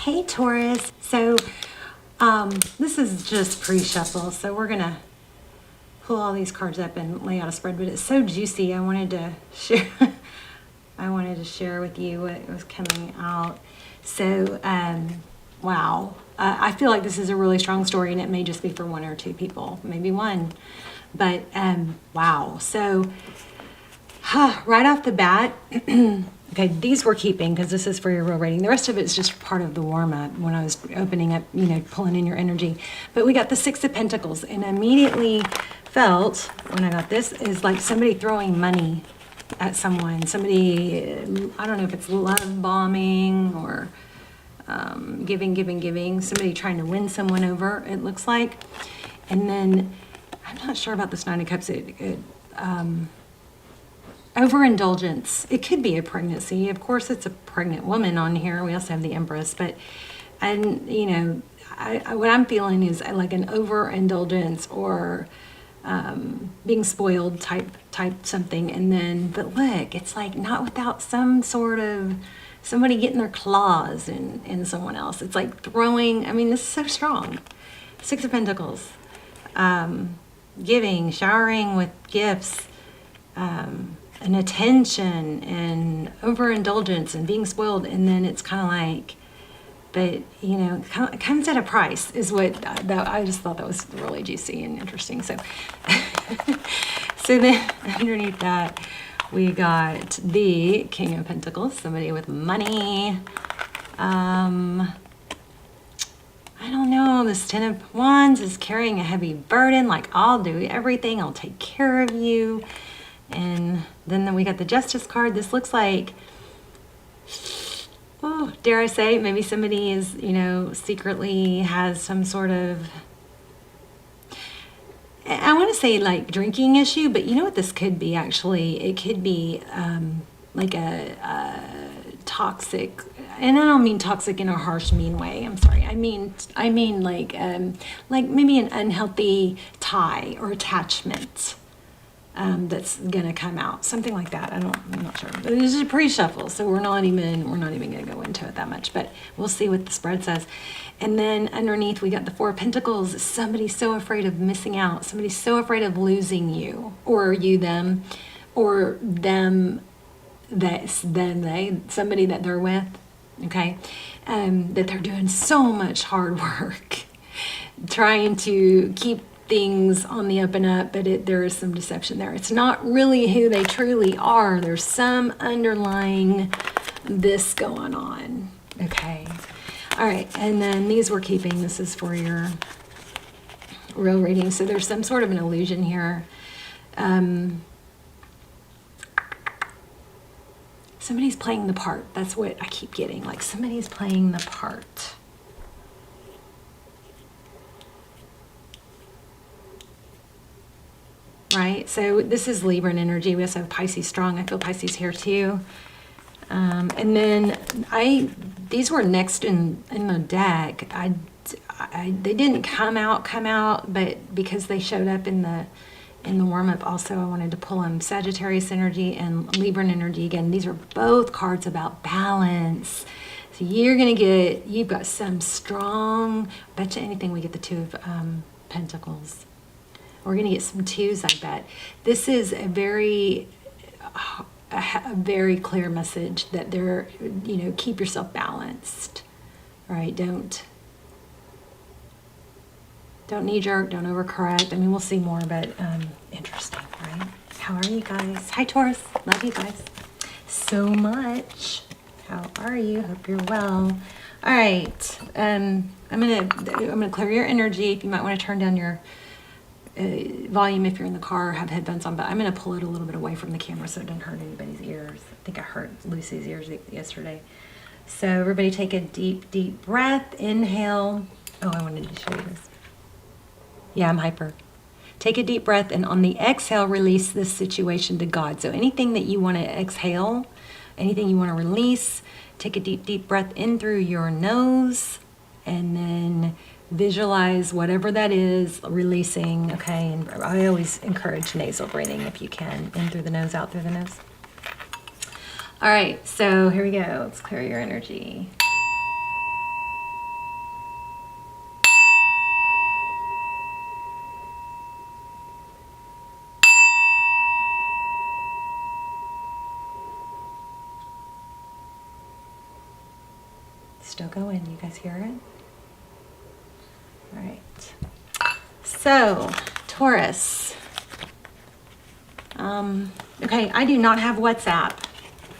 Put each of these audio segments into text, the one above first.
Hey Taurus. So this is just pre-shuffle, so we're gonna pull all these cards up and lay out a spread, but it's so juicy. I wanted to share with you what was coming out. So wow, I feel like this is a really strong story, and it may just be for one or two people, maybe one, but wow. So right off the bat, okay, these we're keeping because this is for your real reading. The rest of it's just part of the warm-up when I was opening up, pulling in your energy. But we got the Six of Pentacles, and I immediately felt when I got this is like somebody throwing money at someone. Somebody, I don't know if it's love bombing or giving. Somebody trying to win someone over, it looks like. And then, I'm not sure about this Nine of Cups. Overindulgence. It could be a pregnancy. Of course, it's a pregnant woman on here. We also have the Empress, but, what I'm feeling is like an overindulgence or being spoiled type something. And then, but look, it's like not without some sort of somebody getting their claws in someone else. It's like throwing. I mean, this is so strong. Six of Pentacles. Giving, showering with gifts. And attention and overindulgence and being spoiled, and then it's kind of like, but it comes at a price, is what that I just thought that was really juicy and interesting. So, so then underneath that, we got the King of Pentacles, somebody with money. I don't know. This Ten of Wands is carrying a heavy burden. Like, I'll do everything. I'll take care of you. And then we got the Justice card. This looks like, oh, dare I say, maybe somebody is, secretly has some sort of, I want to say like drinking issue, but you know what this could be actually? It could be like a toxic, and I don't mean toxic in a harsh, mean way. I'm sorry. I mean like maybe an unhealthy tie or attachment. That's gonna come out, something like that. I'm not sure. But this is a pre-shuffle, so we're not even gonna go into it that much. But we'll see what the spread says. And then underneath we got the Four of Pentacles. Somebody's so afraid of missing out. Somebody's so afraid of losing you, or you them, or them somebody that they're with. Okay, that they're doing so much hard work, trying to keep things on the up and up, but there is some deception there. It's not really who they truly are. There's some underlying this going on. Okay. All right. And then these we're keeping. This is for your real reading. So there's some sort of an illusion here. Somebody's playing the part. That's what I keep getting. Like somebody's playing the part. Right, so this is Libran energy. We also have Pisces strong. I feel Pisces here too. And then these were next in the deck. They didn't come out, but because they showed up in the warm up, also I wanted to pull them Sagittarius energy and Libran energy again. These are both cards about balance. So you've got some strong. Bet you anything we get the Two of Pentacles. We're going to get some twos, I bet. This is a very clear message that they're, keep yourself balanced, right? Don't knee jerk, don't overcorrect. I mean, we'll see more, but interesting, right? How are you guys? Hi, Taurus. Love you guys so much. How are you? Hope you're well. All right. I'm gonna clear your energy. If you might want to turn down your volume if you're in the car or have headphones on, but I'm going to pull it a little bit away from the camera so it doesn't hurt anybody's ears. I think I hurt Lucy's ears yesterday. So everybody take a deep breath. Inhale. Oh, I wanted to show you this. Yeah, I'm hyper. Take a deep breath, and on the exhale, release this situation to God. So anything that you want to exhale, anything you want to release, take a deep breath in through your nose, and then visualize whatever that is, releasing, okay? And I always encourage nasal breathing if you can. In through the nose, out through the nose. All right, so here we go. Let's clear your energy. Still going. You guys hear it? All right. So, Taurus. Okay, I do not have WhatsApp.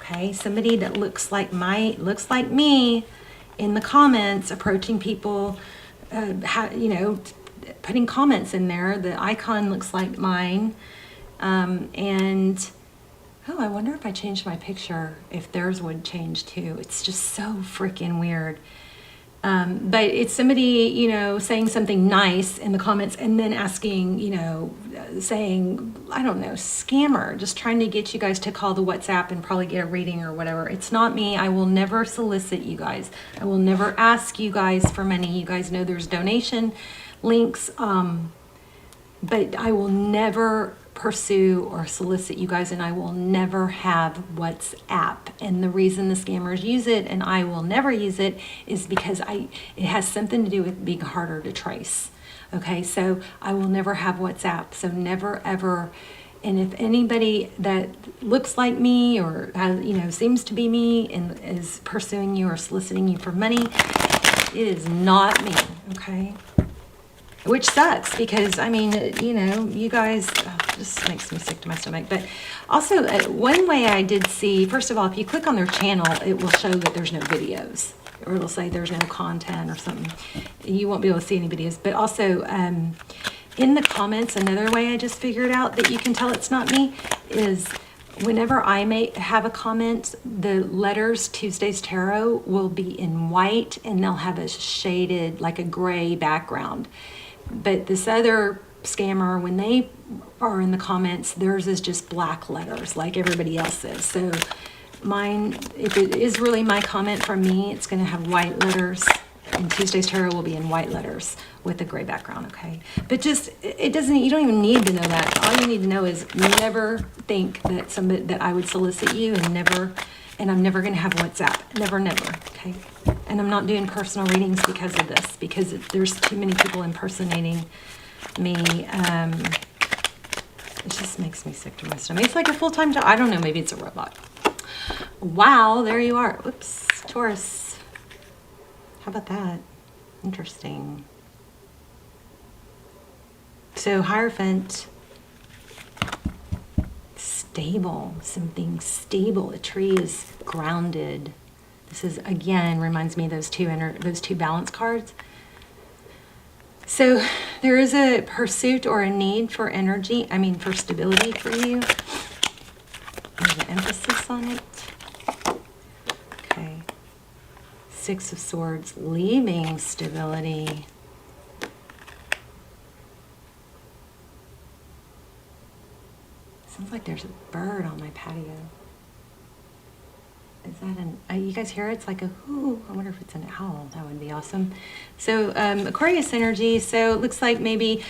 Okay, somebody that looks like me in the comments, approaching people, putting comments in there. The icon looks like mine, and oh, I wonder if I changed my picture, if theirs would change too. It's just so freaking weird. But it's somebody, saying something nice in the comments and then asking, saying, I don't know, scammer, just trying to get you guys to call the WhatsApp and probably get a reading or whatever. It's not me. I will never solicit you guys. I will never ask you guys for money. You guys know there's donation links, but I will never pursue or solicit you guys, and I will never have WhatsApp. And the reason the scammers use it and I will never use it is because it has something to do with being harder to trace. Okay, so I will never have WhatsApp. So never ever. And if anybody that looks like me or has, seems to be me and is pursuing you or soliciting you for money, it is not me. Okay. Which sucks because, you guys, just makes me sick to my stomach. But also, one way I did see, first of all, if you click on their channel, it will show that there's no videos. Or it'll say there's no content or something. You won't be able to see any videos. But also, in the comments, another way I just figured out that you can tell it's not me is whenever I may have a comment, the letters Tuesday's Tarot will be in white and they'll have a shaded, like a gray background. But this other scammer, when they are in the comments, theirs is just black letters like everybody else's. So mine, if it is really my comment from me, it's going to have white letters. And Tuesday's Tarot will be in white letters with a gray background, okay? But just, you don't even need to know that. All you need to know is never think that I would solicit you and I'm never going to have WhatsApp. Never, okay? And I'm not doing personal readings because of this, because there's too many people impersonating me. It just makes me sick to my stomach. It's like a full-time job. I don't know, maybe it's a robot. Wow, there you are. Oops, Taurus. How about that? Interesting. So Hierophant, stable, something stable. A tree is grounded. This is, again, reminds me of those two balance cards. So there is a pursuit or a need for energy, for stability for you. There's an emphasis on it. Okay. Six of Swords, leaving stability. Sounds like there's a bird on my patio. Is that you guys hear it? It's like a whoo. I wonder if it's an owl. That would be awesome. So Aquarius energy. So it looks like maybe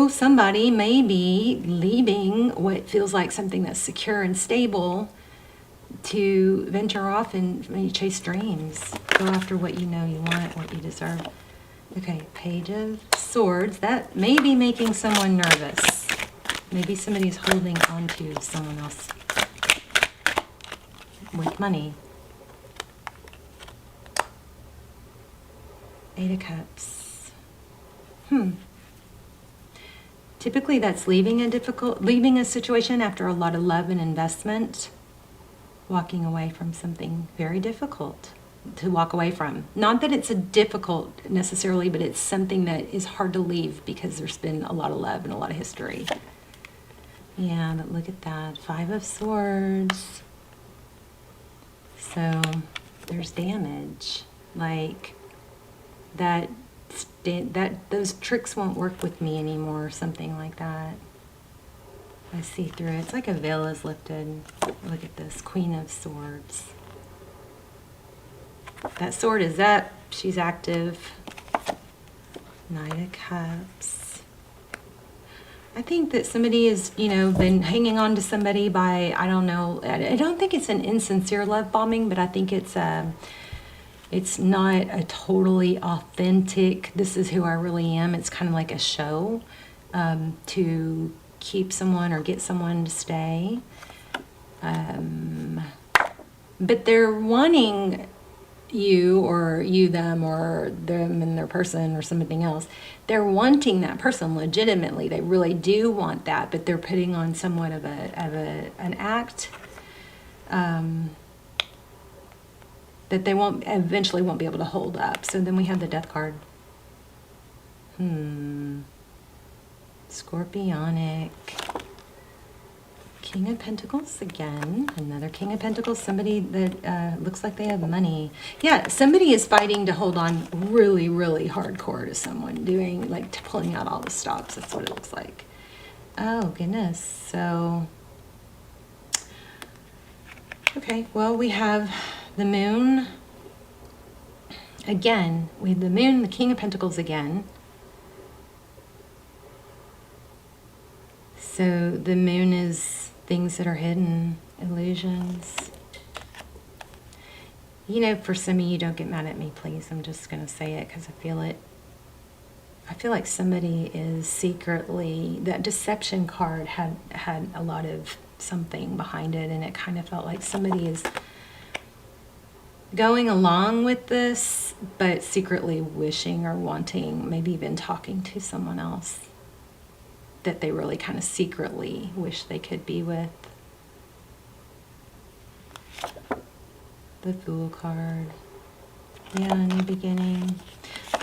somebody may be leaving what feels like something that's secure and stable to venture off and maybe chase dreams. Go after what you know you want, what you deserve. Okay, Page of Swords. That may be making someone nervous. Maybe somebody's holding on to someone else with money. Eight of Cups. Typically that's leaving a situation after a lot of love and investment, walking away from something very difficult to walk away from. Not that it's a difficult necessarily, but it's something that is hard to leave because there's been a lot of love and a lot of history. Yeah, but look at that. Five of Swords. So there's damage, like that those tricks won't work with me anymore, or something like that. I see through it. It's like a veil is lifted. Look at this, Queen of Swords. That sword is up. She's active. Knight of Cups. I think that somebody has, been hanging on to somebody by, I don't know. I don't think it's an insincere love bombing, but I think it's not a totally authentic, this is who I really am. It's kind of like a show to keep someone or get someone to stay. But they're wanting you or you them or them and their person or something else, they're wanting that person legitimately. They really do want that, but they're putting on somewhat of an act that they eventually won't be able to hold up. So then we have the Death card. Scorpionic. King of Pentacles again. Another King of Pentacles. Somebody that looks like they have money. Yeah, somebody is fighting to hold on really, really hardcore to someone. Doing, like, pulling out all the stops. That's what it looks like. Oh, goodness. So, okay. Well, we have the Moon. Again, we have the Moon, the King of Pentacles again. So the Moon is things that are hidden, illusions. You know, for some of you, don't get mad at me, please. I'm just going to say it because I feel it. I feel like somebody is secretly, that deception card had a lot of something behind it, and it kind of felt like somebody is going along with this, but secretly wishing or wanting, maybe even talking to someone else that they really kind of secretly wish they could be with. The Fool card. Yeah, new beginning.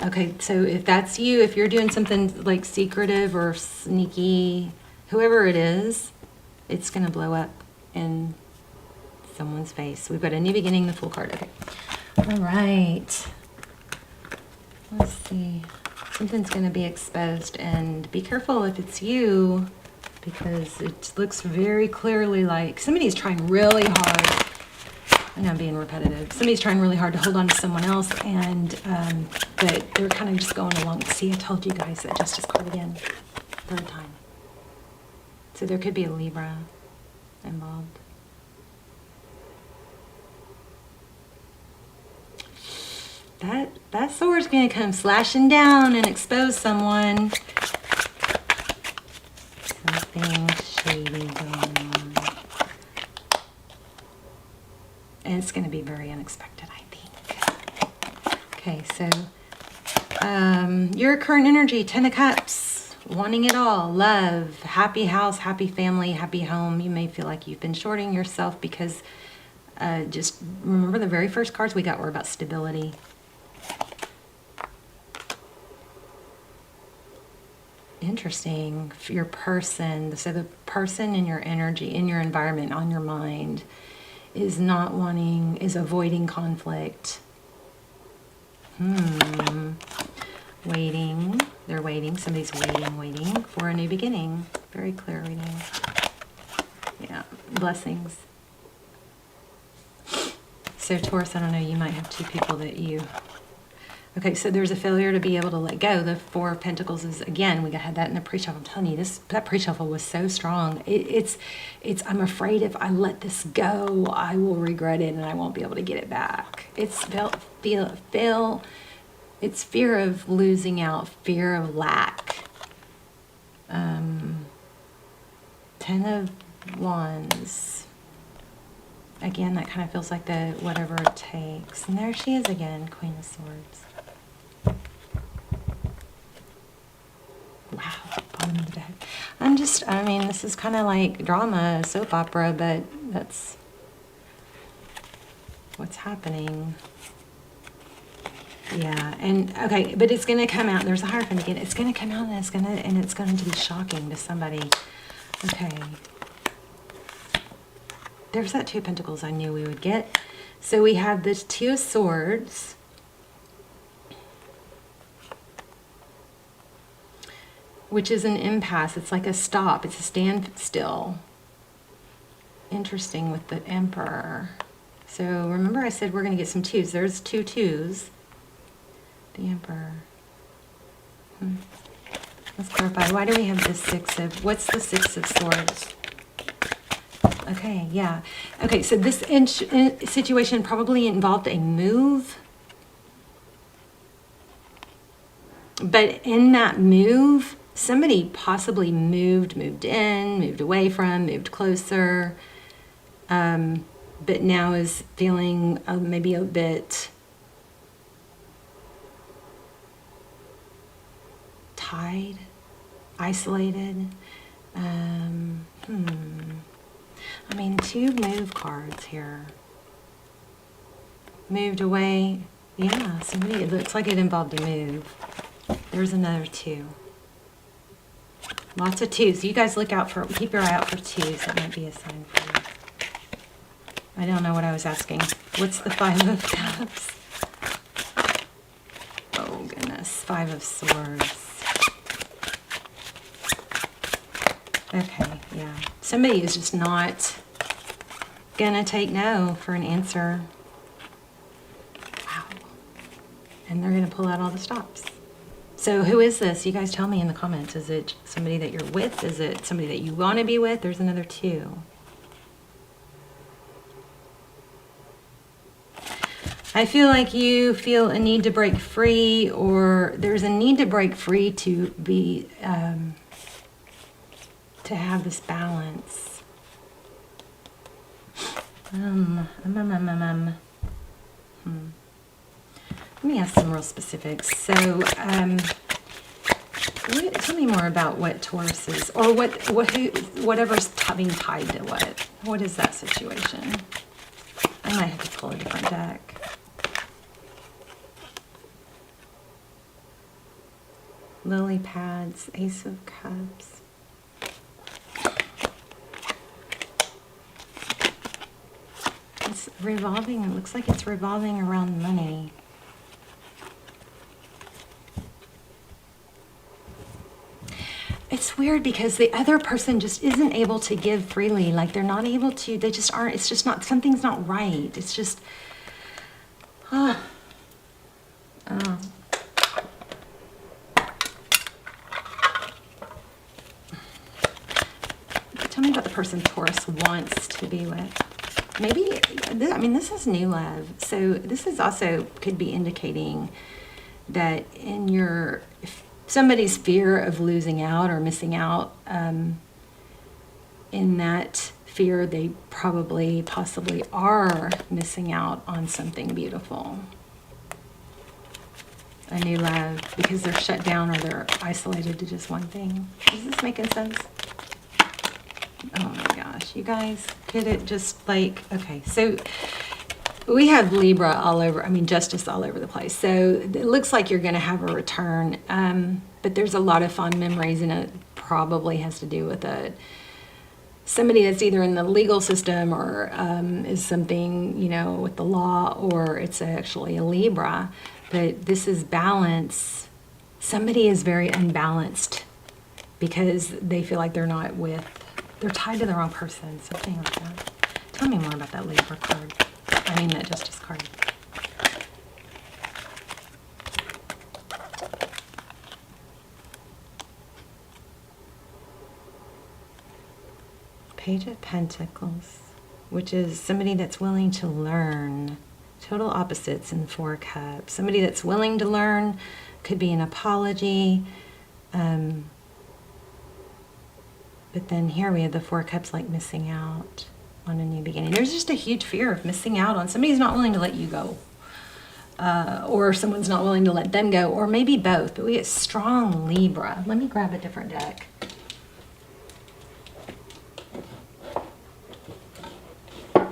Okay, so if that's you, if you're doing something like secretive or sneaky, whoever it is, it's going to blow up in someone's face. We've got a new beginning, the Fool card. Okay. All right. Let's see. Something's going to be exposed, and be careful if it's you, because it looks very clearly like somebody's trying really hard. I know I'm being repetitive. Somebody's trying really hard to hold on to someone else, and but they're kind of just going along. See, I told you guys that Justice card again, third time. So there could be a Libra involved. That sword's going to come slashing down and expose someone. Something shady going on. And it's going to be very unexpected, I think. Okay, so your current energy, 10 of Cups, wanting it all, love, happy house, happy family, happy home. You may feel like you've been shorting yourself because just remember the very first cards we got were about stability. Interesting. Your person, so the person in your energy, in your environment, on your mind, is not wanting, is avoiding conflict. Waiting. They're waiting. Somebody's waiting for a new beginning. Very clear reading. Yeah. Blessings. So Taurus, I don't know, you might have two people that you... Okay, so there's a failure to be able to let go. The Four of Pentacles is, again, we had that in the pre-shuffle. I'm telling you, that pre-shuffle was so strong. It's. I'm afraid if I let this go, I will regret it and I won't be able to get it back. It's it's fear of losing out, fear of lack. 10 of Wands. Again, that kind of feels like the whatever it takes. And there she is again, Queen of Swords. Wow, bottom of the deck. I mean, this is kind of like drama, soap opera, but that's what's happening. Yeah, and okay, but it's going to come out. There's a Hierophant again. It's going to come out, and it's going to be shocking to somebody. Okay. There's that Two of Pentacles I knew we would get. So we have this Two of Swords. Which is an impasse. It's like a stop. It's a standstill. Interesting with the Emperor. So remember I said we're going to get some twos. There's two twos. The Emperor. Let's clarify. Why do we have this what's the Six of Swords? Okay, yeah. Okay, so this situation probably involved a move. But in that move, somebody possibly moved in, moved away from, moved closer, but now is feeling maybe a bit tied, isolated. I mean, 2 move cards here. Moved away. Yeah, somebody, it looks like it involved a move. There's another 2. Lots of 2s. You guys look out for, keep your eye out for 2s. That might be a sign for you. I don't know what I was asking. What's the 5 of Cups? Oh, goodness. 5 of Swords. Okay, yeah. Somebody is just not gonna take no for an answer. Wow. And they're gonna pull out all the stops. So who is this? You guys tell me in the comments. Is it somebody that you're with? Is it somebody that you want to be with? There's another 2. I feel like you feel a need to break free, or there's a need to break free to be, to have this balance. Let me ask some real specifics. So, tell me more about what Taurus is, or whatever's being tied to what. What is that situation? I might have to pull a different deck. Lily pads, Ace of Cups. It's revolving. It looks like it's revolving around money. It's weird because the other person just isn't able to give freely. Like they're not able to, they just aren't, it's just not, something's not right. It's just, oh. Tell me about the person Taurus wants to be with. Maybe, I mean, this is new love. So this is also, could be indicating that in your, somebody's fear of losing out or missing out, in that fear, they possibly are missing out on something beautiful. A new love, because they're shut down or they're isolated to just one thing. Is this making sense? Oh my gosh, you guys, could it just like, okay, so we have Libra all over, I mean, justice all over the place. So it looks like you're going to have a return, but there's a lot of fond memories, and it probably has to do with somebody that's either in the legal system or is something, you know, with the law, or it's actually a Libra. But this is balance. Somebody is very unbalanced because they feel like they're not they're tied to the wrong person, something like that. Tell me more about that Libra card. I mean that Justice card. Page of Pentacles, which is somebody that's willing to learn. Total opposites in the 4 Cups. Somebody that's willing to learn, could be an apology. But then here we have the 4 Cups, like missing out on a new beginning. There's just a huge fear of missing out on somebody's not willing to let you go. Or someone's not willing to let them go, or maybe both. But we get strong Libra. Let me grab a different deck. I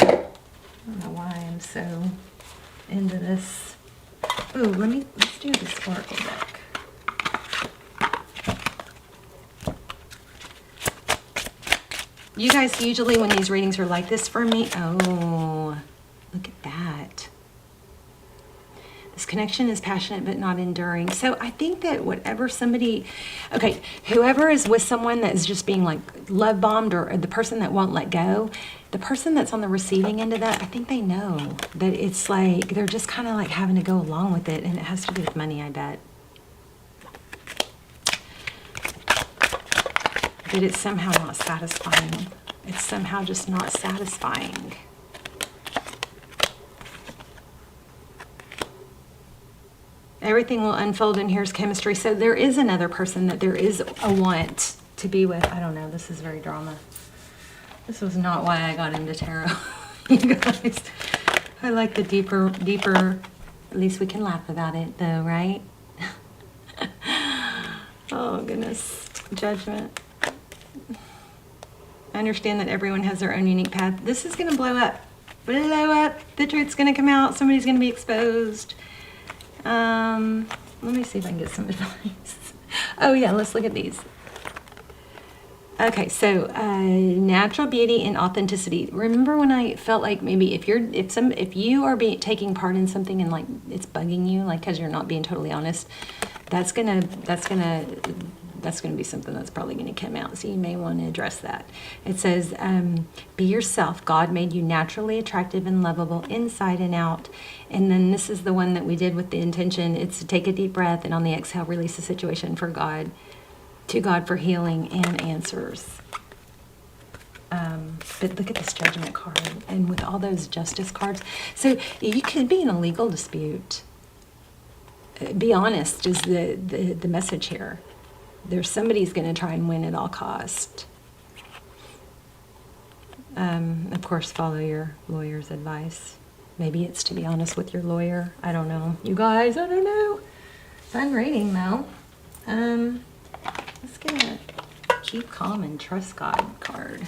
don't know why I'm so into this. Ooh, let's do this Oracle deck. You guys, usually when these readings are like this for me, oh, look at that. This connection is passionate but not enduring. So I think that whatever somebody, okay, whoever is with someone that is just being like love bombed, or the person that won't let go, the person that's on the receiving end of that, I think they know that it's like, they're just kind of like having to go along with it, and it has to do with money, I bet. But it's somehow not satisfying. It's somehow just not satisfying. Everything will unfold, and here's chemistry. So there is another person that there is a want to be with. I don't know. This is very drama. This was not why I got into tarot. You guys, I like the deeper, at least we can laugh about it though, right? Oh, goodness. Judgment. I understand that everyone has their own unique path. This is going to blow up. Blow up. The truth's going to come out. Somebody's going to be exposed. Let me see if I can get some advice. Oh, yeah, let's look at these. Okay, so natural beauty and authenticity. Remember when I felt like maybe if you are taking part in something and like it's bugging you, like because you're not being totally honest, that's gonna be something that's probably gonna come out. So you may want to address that. It says, "Be yourself. God made you naturally attractive and lovable inside and out." And then this is the one that we did with the intention. It's to take a deep breath and on the exhale release the situation for God. To God for healing and answers. But look at this judgment card and with all those justice cards. So you could be in a legal dispute. Be honest is the message here. There's somebody's going to try and win at all cost. Of course, follow your lawyer's advice. Maybe it's to be honest with your lawyer. I don't know. You guys, I don't know. Fun reading though. Let's get a keep calm and trust God card.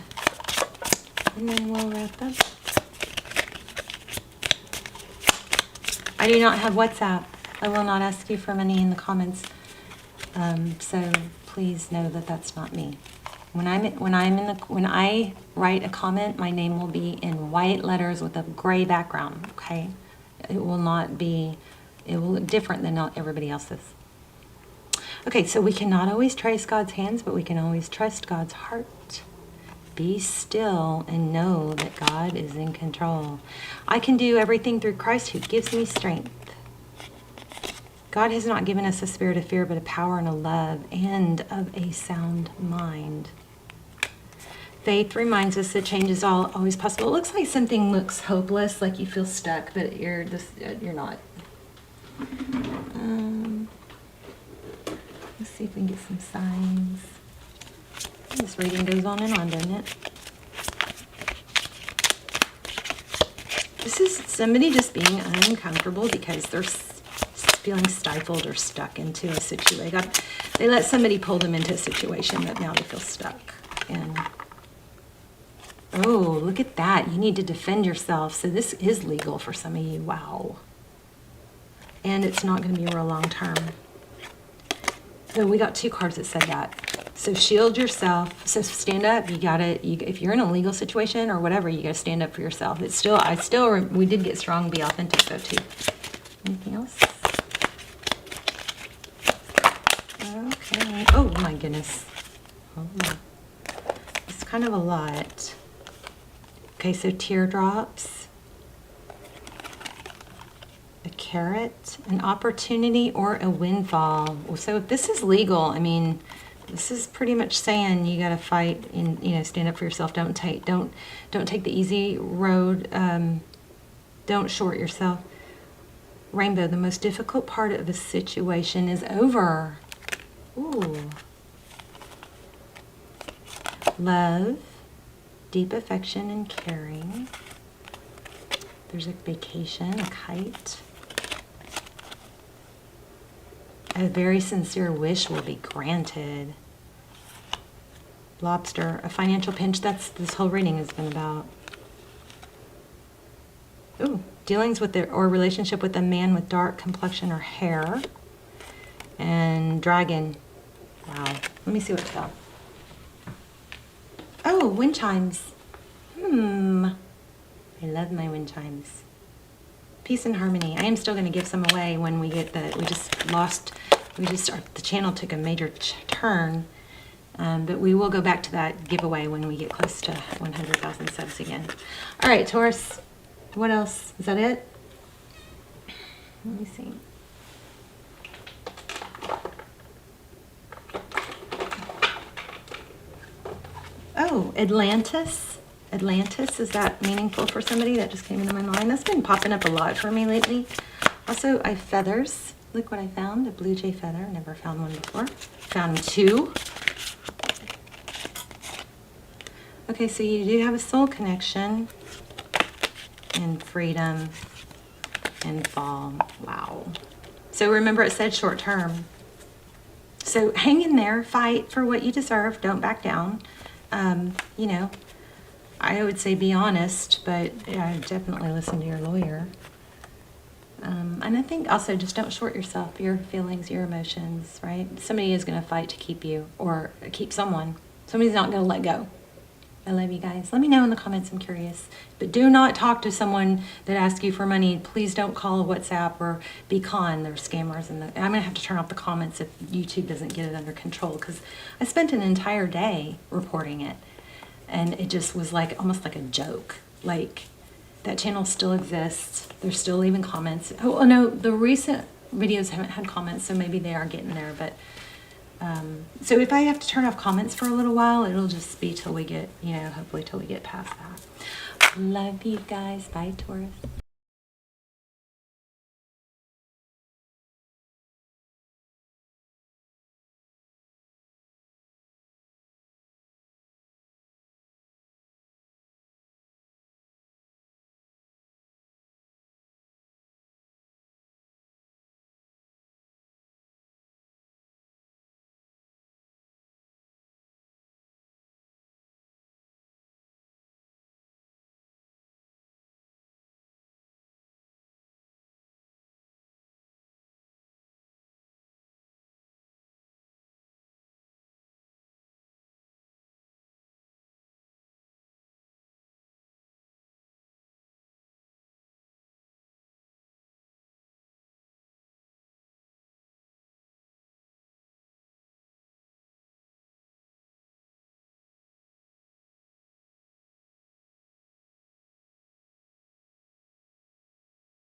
And then we'll wrap up. I do not have WhatsApp. I will not ask you for money in the comments. So please know that that's not me. When I write a comment, my name will be in white letters with a gray background. Okay, it will look different than everybody else's. Okay, so we cannot always trace God's hands, but we can always trust God's heart. Be still and know that God is in control. I can do everything through Christ who gives me strength. God has not given us a spirit of fear, but a power and a love and of a sound mind. Faith reminds us that change is always possible. It looks like something looks hopeless, like you feel stuck, but you're not. Let's see if we can get some signs. This reading goes on and on, doesn't it? This is somebody just being uncomfortable because they're feeling stifled or stuck into a situation. They let somebody pull them into a situation that now they feel stuck in. Oh, look at that. You need to defend yourself. So this is legal for some of you. Wow. And it's not going to be real long term. So we got two cards that said that. So shield yourself. So stand up. If you're in a legal situation or whatever, you got to stand up for yourself. We did get strong, be authentic though too. Anything else? Okay. Oh my goodness. Oh my. It's kind of a lot. Okay, so teardrops. A carrot, an opportunity, or a windfall. So if this is legal, I mean, this is pretty much saying you got to fight and stand up for yourself. Don't take the easy road. Don't short yourself. Rainbow, the most difficult part of a situation is over. Ooh. Love, deep affection and caring. There's a vacation, a kite. A very sincere wish will be granted. Lobster, a financial pinch. That's this whole reading has been about. Ooh, dealings with or relationship with a man with dark complexion or hair. And dragon. Wow. Let me see what's about. Oh, wind chimes. I love my wind chimes. Peace and harmony. I am still going to give some away when we get the channel took a major turn. But we will go back to that giveaway when we get close to 100,000 subs again. All right, Taurus. What else? Is that it? Let me see. Oh, Atlantis. Atlantis, is that meaningful for somebody? That just came into my mind. That's been popping up a lot for me lately. Also, I have feathers. Look what I found, a blue jay feather. Never found one before. Found two. Okay, so you do have a soul connection and freedom and fall. Wow. So remember it said short term. So hang in there, fight for what you deserve, don't back down. You know, I would say be honest, but yeah, definitely listen to your lawyer. And I think also just don't short yourself, your feelings, your emotions, right? Somebody is going to fight to keep you or keep someone. Somebody's not going to let go. I love you guys. Let me know in the comments. I'm curious. But do not talk to someone that asks you for money. Please don't call WhatsApp or be con. They're scammers. And I'm going to have to turn off the comments if YouTube doesn't get it under control, because I spent an entire day reporting it. And it just was like almost like a joke. Like, that channel still exists. They're still leaving comments. Oh, no, the recent videos haven't had comments, so maybe they are getting there. But so if I have to turn off comments for a little while, it'll just be till we get, you know, hopefully till we get past that. Love you guys. Bye, Taurus.